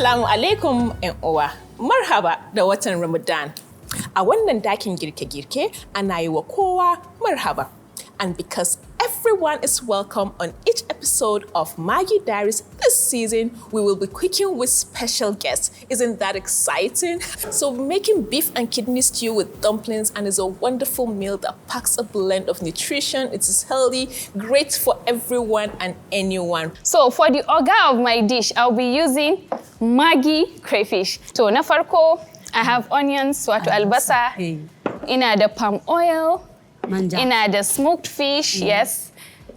Assalamu alaikum ‘yan uwa, marhaba da watan Ramadan. A wannan dakin girke-girke ana yi wa kowa marhaba. And because everyone is welcome on each episode of MAGGI Diaries this season, we will be cooking with special guests. Isn't that exciting? So we're making beef and kidney stew with dumplings, and it's a wonderful meal that packs a blend of nutrition. It is healthy, great for everyone and anyone. So for the orga of my dish, I'll be using MAGGI crayfish. So na farko, I have onions, wato albasa, ina da palm oil, ina da smoked fish, yes.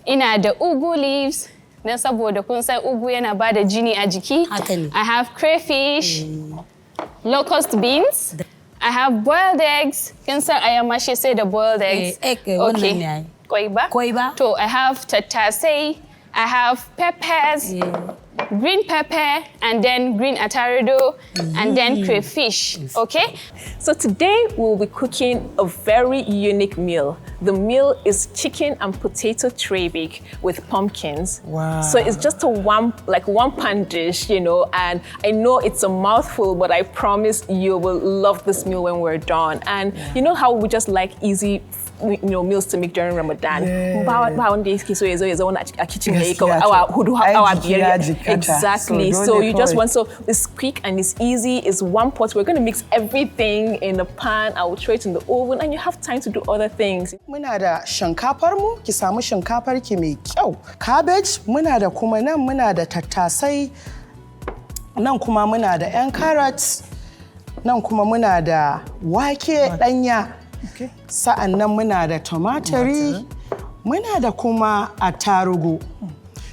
Ina da ugu leaves, dan saboda kun san ugu yana bada jini a jiki. I have crayfish, locust beans. I have boiled eggs. Kin san ayamashi sai da boiled eggs. Okay. Koiba. So I have tattasai. I have peppers, green pepper, and then green atarido, and then crayfish, okay? So today we'll be cooking a very unique meal. The meal is chicken and potato tray bake with pumpkins. Wow. So it's just a one pan dish, you know, and I know it's a mouthful, but I promise you will love this meal when we're done. And you know how we just like easy meals to make during Ramadan. Exactly. So you just want, so it's quick and it's easy. It's one pot. We're going to mix everything in a pan. I will throw it in the oven, and you have time to do other things. Muna da shinkafar mu, ki samu shinkafar ki mai kyau. Cabbage, muna da kuma nan muna da tattasai. Nan kuma muna da ƴan carrots. Nan kuma muna da wake ɗanya. Sa'an nan muna da tumaturi, muna da kuma attarugu,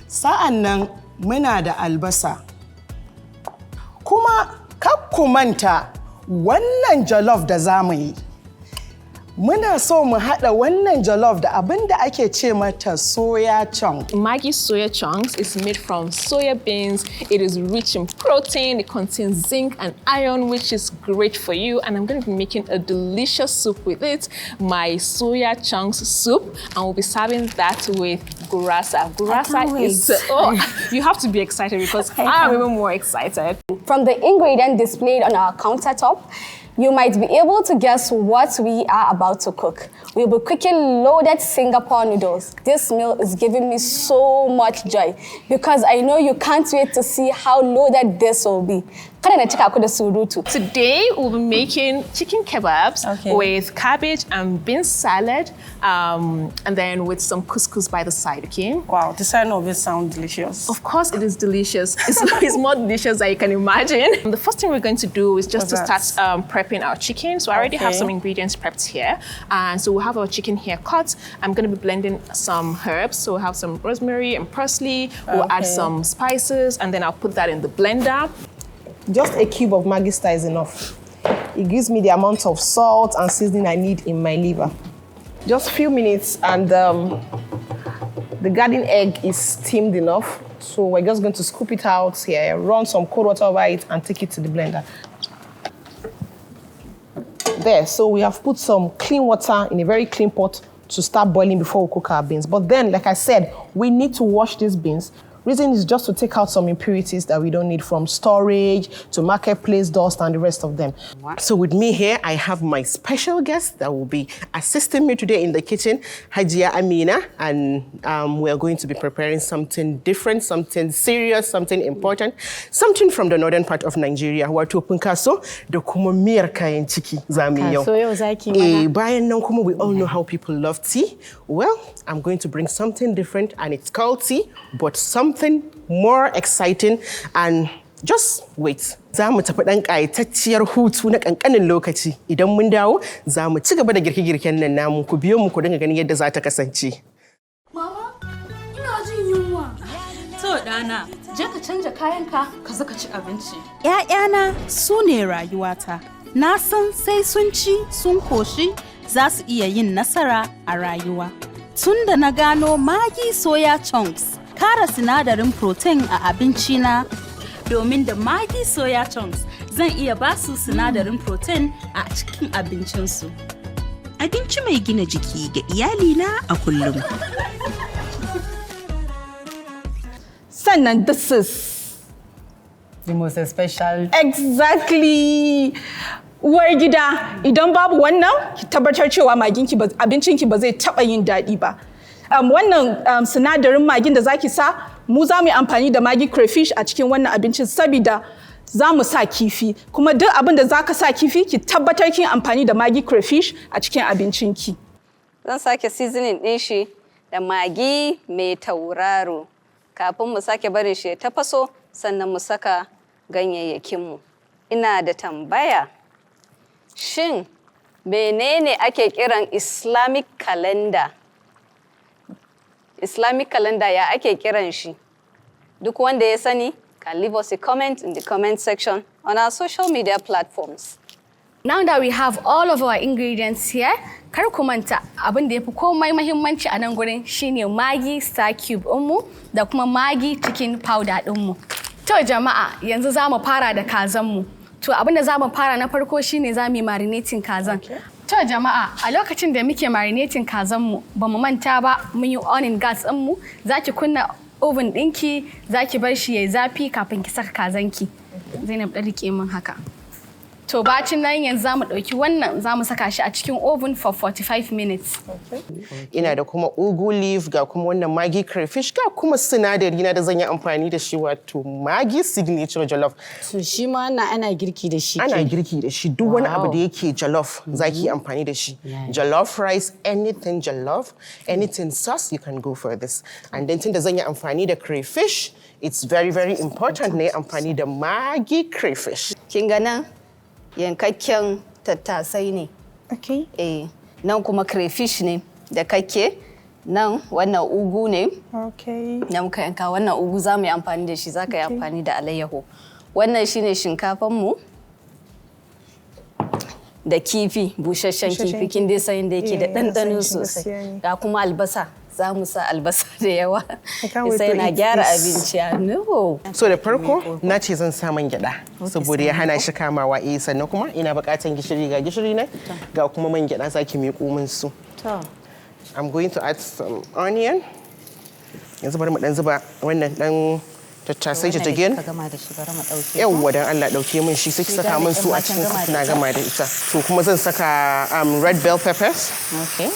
sa'an nan muna da albasa. Kuma kar ku manta wannan jollof da za mu yi. Muna so mu haɗa wannan jollof da abin da ake ce mata soya chunk. MAGGI soya chunks is made from soya beans. It is rich in protein. It contains zinc and iron, which is great for you. And I'm going to be making a delicious soup with it, my soya chunks soup. And we'll be serving that with gurasa. Gurasa is, you have to be excited because I'm even more excited. From the ingredient displayed on our countertop, you might be able to guess what we are about to cook. We'll be cooking loaded Singapore noodles. This meal is giving me so much joy because I know you can't wait to see how loaded this will be. Today we'll be making chicken kebabs with cabbage and bean salad, and then with some couscous by the side, okay? Wow, the sound of it sounds delicious. Of course it is delicious. It's more delicious than you can imagine. The first thing we're going to do is just to start prepping our chicken. So I already have some ingredients prepped here. And so we'll have our chicken here cut. I'm going to be blending some herbs. So we'll have some rosemary and parsley. We'll add some spices, and then I'll put that in the blender. Just a cube of Maggi Star is enough. It gives me the amount of salt and seasoning I need in my liver. Just a few minutes, and the garden egg is steamed enough. So we're just going to scoop it out here, run some cold water over it, and take it to the blender. There, so we have put some clean water in a very clean pot to start boiling before we cook our beans. But then, like I said, we need to wash these beans. Reason is just to take out some impurities that we don't need, from storage to marketplace dust and the rest of them. So with me here, I have my special guest that will be assisting me today in the kitchen, Hajia Amina, and we are going to be preparing something different, something serious, something important, something from the northern part of Nigeria. Wato punkaso da kuma miyar kayan ciki zamu yau. Bayan nan kuma we all know how people love tea. Well, I'm going to bring something different, and it's called tea, but something more exciting, and just wait. Za mu tafi ɗan ƙayatacciyar hutu na ƙanƙanin lokaci. Idan mun dawo, za mu ci gaba da girke-girken nan namu. Ku biyo mu ku dinga ganin yadda za ta kasance. Mama, ina jin yunwa. To ɗana, je ka canja kayanka ka zaka ci abinci. ‘Ya'yana su ne rayuwata. Na san sai sun ci, sun koshi, za su iya yin nasara a rayuwa. Tun da na gano MAGGI soya chunks, kara sinadarin protein a abinci na, domin da MAGGI soya chunks zan iya ba su sinadarin protein a cikin abincinsu. Abinci mai gina jiki ga iyalina a kullum. Sannan this is the most special. Exactly. Uwar gida, idan babu wannan, ki tabbatar cewa abincinki ba zai taɓa yin daɗi ba. Wannan sinadarin magin da zaki sa, mu za mu yi amfani da Maggi crayfish a cikin wannan abincin saboda za mu sa kifi. Kuma duk abin da za ka sa kifi, ki tabbatar kin amfani da Maggi crayfish a cikin abincinki. Zan sake seasoning ɗin shi da magi mai tauraro. Kafin mu sake barin shi ya tafaso, sannan mu saka ganyayyakinmu. Ina da tambaya. Shin menene ake kiran Islamic calendar? Islamic calendar ya ake kiran shi? Duk wanda ya sani, can leave us a comment in the comment section on our social media platforms. Now that we have all of our ingredients here, kar ku manta abin da yafi komai muhimmanci a nan gurin shine Maggi star cube ɗinmu da kuma Maggi chicken powder ɗinmu. To jama'a, yanzu za mu fara da kazanmu. To abin da za mu fara na farko shine za mu yi marinating kazan. To jama'a, a lokacin da muke marinating kazanmu, ba mu manta ba mun yi on gas ɗinmu, za ki kunna oven ɗinki, za ki bar shi yayi zafi kafin ki saka kazanki. Zainab ɗan rike min haka. To bacin nan yanzu za mu ɗauki wannan za mu saka shi a cikin oven for 45 minutes. Ina da kuma ugu leaf ga kuma wannan Maggi crayfish ga kuma sinadari na da zan yi amfani da shi wato Maggi signature jollof. So shi ma ana girki da shi. Ana girki da shi duk wani abu da yake jollof zaki yi amfani da shi. Jollof rice, anything jollof, anything sauce, you can go for this. And then tunda zan yi amfani da crayfish, it's very very important na yi amfani da Maggi crayfish. Kin ga nan yankakken tattasai ne. Okay. Nan kuma crayfish ne da kake. Nan wannan ugu ne. Okay. Nan muka yanka wannan ugu za mu yi amfani da shi, za ka yi amfani da alayyaho. Wannan shine shinkafanmu da kifi, busasshen kifi. Kin dai san da yake da ɗanɗano sosai. Ga kuma albasa. Za mu sa albasa da yawa. Sai na gyara abinci a nuhu. So da farko na ce zan sa man gyada saboda ya hana shi kamawa sannan kuma ina buƙatan gishiri ga gishiri ne ga kuma man gyada zaki miƙo min su. I'm going to add some onion. Yanzu bari mu dan zuba wannan dan tattasai jajjagen. Yawwa dan Allah dauke min shi sai ki saka min su a cikin su na gama da ita. To kuma zan saka red bell peppers. Okay.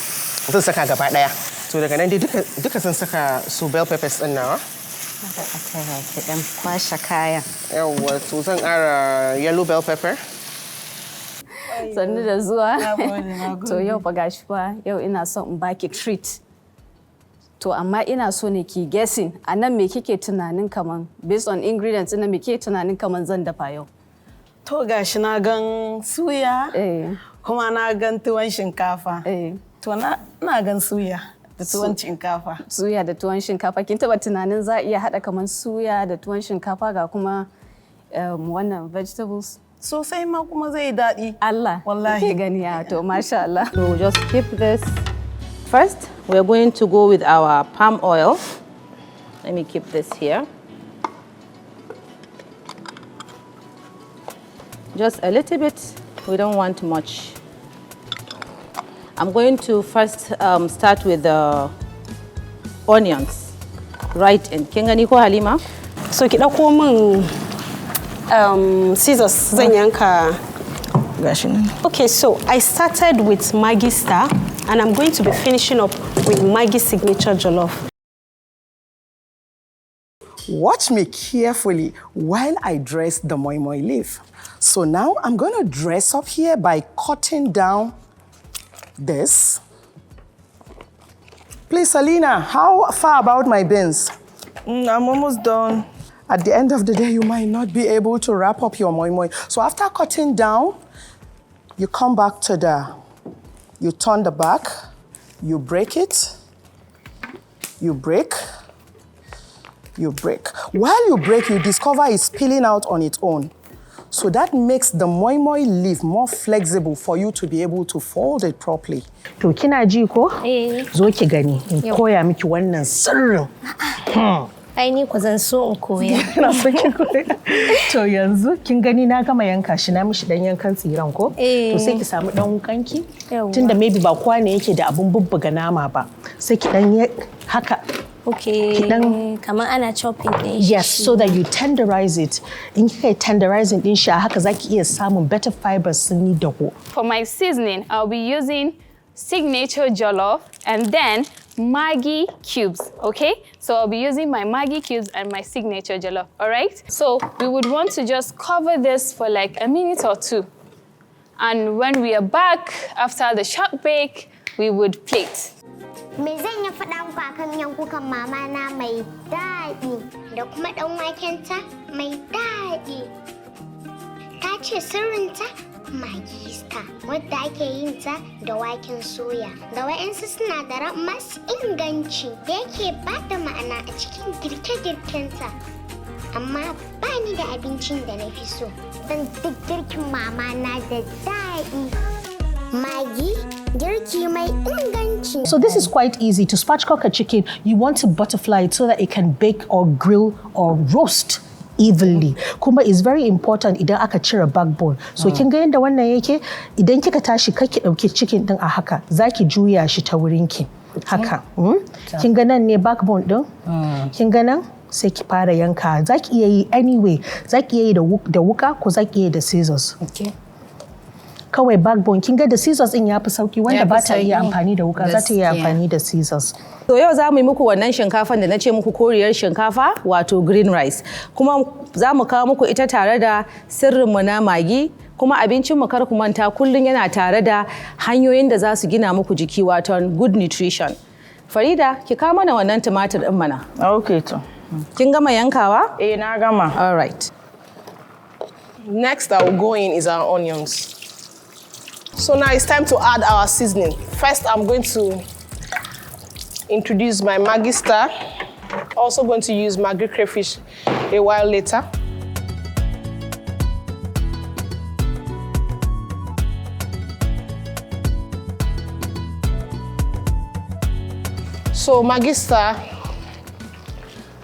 Zan saka gaba daya. So daga nan dai duka sun saka su bell peppers din nawa. Ki dan kwashe kayan. Yawwa to zan ƙara yellow bell pepper. Sannu da zuwa. To yau fa gashi fa yau ina son in baki treat. To amma ina so ne ki guessing a nan me kike tunanin kaman based on ingredients ina me kike tunanin kaman zan dafa yau. To gashi na gan suya. Kuma na gan tuwon shinkafa. To na gan suya. Da tuwon shinkafa. Suya da tuwon shinkafa. Kin taba tunanin za a iya haɗa kaman suya da tuwon shinkafa ga kuma wannan vegetables? Sosai ma kuma zai daɗi. Allah. Wallahi. Ke gani ya to masha Allah. So just keep this. First, we're going to go with our palm oil. Let me keep this here. Just a little bit. We don't want much. I'm going to first start with the onions. Right in. Kin gani ko Halima? So ki ɗauko min scissors zan yanka. Okay, so I started with Maggi Star and I'm going to be finishing up with Maggi Signature Jollof. Watch me carefully while I dress the moi moi leaf. So now I'm going to dress up here by cutting down this. Please, Alina, how far about my beans? I'm almost done. At the end of the day, you might not be able to wrap up your moi moi. So after cutting down, you come back to you turn the back, you break it, you break, you break. While you break, you discover it's peeling out on its own. So that makes the moi moi leaf more flexible for you to be able to fold it properly. To kina ji ko? Zo ki gani in koya miki wannan sirrin. Ai ni ku zan so in koya. Ina so ki koya. To yanzu kin gani na gama yanka shi na mishi dan yankan tsiran ko? To sai ki samu dan wukanki. Tunda maybe ba kowa ne yake da abun bubbuga nama ba. Sai ki dan haka Okay, kamar ana chopping din shi. Yes, so that you tenderize it. In kika tenderizing din shi haka zaki iya samun better fibers sun yi dahu. For my seasoning, I'll be using signature jollof and then Maggi cubes, okay? So I'll be using my Maggi cubes and my signature jollof, all right? So we would want to just cover this for like a minute or two. And when we are back after the short break, we would plate. Me zan yi faɗa muku akan miyan kukan mama na mai daɗi da kuma ɗan wakenta mai daɗi. Ta ce sirrinta Maggi star wadda ake yin ta da waken soya da wa'yansu sinadaran masu inganci da yake ba da ma'ana a cikin girke-girkenta. Amma ba ni da abincin da na fi so don duk girkin mama na da daɗi. Maggi girki mai inganci. So this is quite easy. To spatchcock a chicken, you want to butterfly it so that it can bake or grill or roast evenly. Kuma is very important idan aka cire backbone. So kin ga yanda wannan yake, idan kika tashi kake dauke chicken din a haka, zaki juya shi ta wurin ki. Haka. Kin ga nan ne backbone din? Kin ga nan? Sai ki fara yanka. Zaki iya yi anyway. Zaki iya yi da wuka ko zaki iya yi da scissors. Okay. Kawai backbone kin ga da scissors din yafi sauki wanda ba ta iya amfani da wuka za ta iya amfani da scissors. To yau za mu yi muku wannan shinkafan da na ce muku koriyar shinkafa wato green rice. Kuma za mu kawo muku ita tare da sirrinmu na Maggi kuma abincin mu kar ku manta kullun yana tare da hanyoyin da za su gina muku jiki wato good nutrition. Farida ki kawo mana wannan tumatir din mana. Okay to. Kin gama yankawa? Eh na gama. All right. Next that will go in is our onions. So now it's time to add our seasoning. First, I'm going to introduce my Maggi star. Also going to use Maggi crayfish a while later. So Maggi star,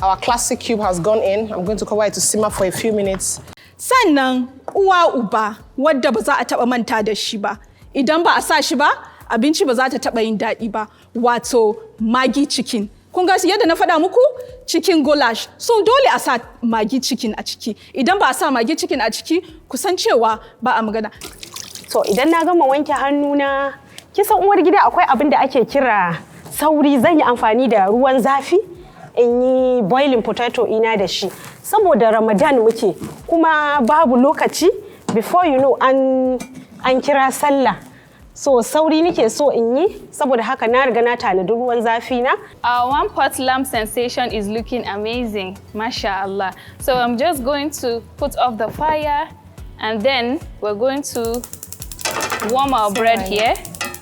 our classic cube has gone in. I'm going to cover it to simmer for a few minutes. Sannan uwa uba wadda ba za a taɓa manta da shi ba. Idan ba a sa shi ba, abinci ba za ta taɓa yin daɗi ba. Wato Maggi chicken. Kun ga yadda na faɗa muku? Chicken goulash. So dole a sa Maggi chicken a ciki. Idan ba a sa Maggi chicken a ciki, kusan cewa ba a magana. To idan na gama wanke hannuna, kisan uwar gida akwai abin da ake kira sauri, zan yi amfani da ruwan zafi in yi boiling potato ina da shi. Saboda Ramadan muke kuma babu lokaci before you know an kira sallah. So sauri nake so in yi saboda haka na riga na tanadi ruwan zafi na. Our one pot lamb sensation is looking amazing, mashallah. So I'm just going to put off the fire and then we're going to warm our bread here.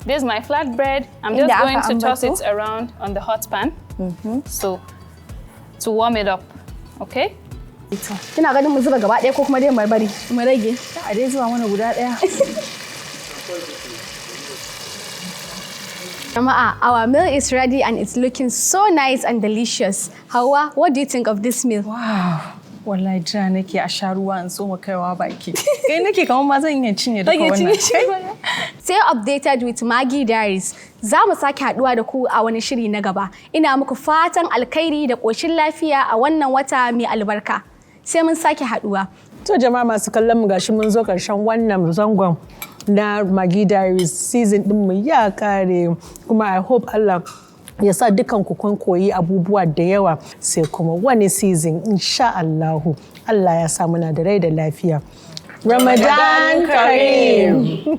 This is my flat bread. I'm just going to toss it around on the hot pan. So to warm it up, okay? Kina ganin mu zuba gaba ɗaya ko kuma dai mu bari mu rage? A dai zuwa mana guda ɗaya. Jama'a, our meal is ready and it's looking so nice and delicious. Hawa, what do you think of this meal? Wow. Wallahi jira nake a sha ruwa in so mu kaiwa baki. Kai nake kamar ma zan iya cinye duka wannan. Stay updated with MAGGI Diaries. Za mu sake haduwa da ku a wani shiri na gaba. Ina muku fatan alkhairi da ƙoshin lafiya a wannan wata mai albarka. Sai mun sake haduwa. To jama'a masu kallon mu gashi mun zo ƙarshen wannan zangon na MAGGI Diaries season din mu ya kare kuma I hope Allah ya sa dukan ku kun koyi abubuwa da yawa sai kuma wani season insha Allahu Allah ya sa muna da rai da lafiya. Ramadan Kareem.